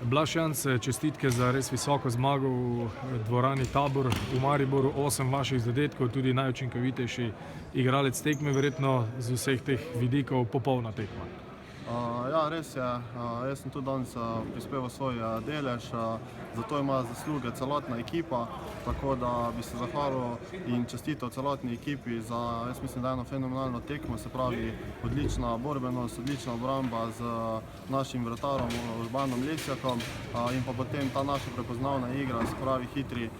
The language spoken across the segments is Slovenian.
Blaž Janc, čestitke za res visoko zmago v dvorani Tabor v Mariboru, 8 vaših zadetkov, tudi najučinkovitejši igralec tekme, verjetno z vseh teh vidikov popolna tekma. Ja, res je. Jaz sem tudi danes prispeval svoj delež, zato ima zasluge celotna ekipa, tako da bi se zahvalil in čestital celotni ekipi za, jaz mislim, da eno fenomenalno tekmo, se pravi odlična borbenost, odlična obramba z našim vratarjem Urbanom Lesjakom in pa potem ta naša prepoznavna igra, se pravi hitri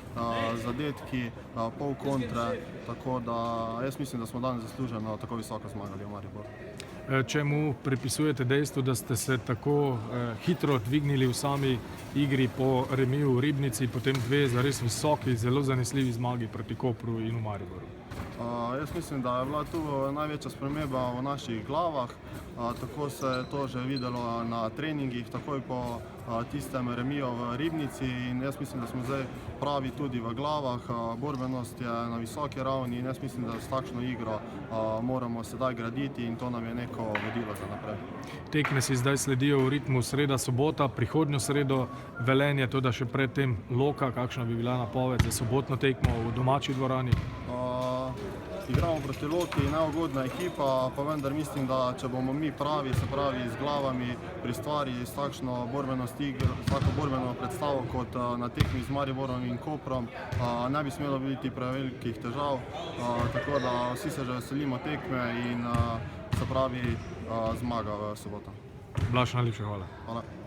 zadetki, pol kontre, tako da jaz mislim, da smo danes zasluženo tako visoko zmagali v Mariboru. Čemu pripisujete dejstvo, da ste se tako hitro dvignili v sami igri po remiju v Ribnici, potem dve zares visoki, zelo zanesljivi zmagi proti Kopru in v Mariboru? Jaz mislim, da je bila tu največja sprememba v naših glavah. Tako se je to že videlo na treningih, takoj po tistem remiju v Ribnici, in jaz mislim, da smo zdaj pravi tudi v glavah. Borbenost je na visoki ravni in jaz mislim, da s takšno igro moramo sedaj graditi in to nam je neko vodilo za naprej. Tekme si zdaj sledijo v ritmu sreda, sobota, prihodnjo sredo Velenje, to da še predtem Loka, kakšna bi bila napoved za sobotno tekmo v domači dvorani? Igramo proti Loki, neugodna ekipa, pa vendar mislim, da če bomo mi pravi, se pravi z glavami pri stvari, s takšno borbenost igr, s tako borbeno predstavo kot na tekmi z Mariborom in Koprom, ne bi smelo biti prevelikih težav, tako da vsi se že veselimo tekme in se pravi zmaga v soboto. Blaž, najlepša hvala. Hvala.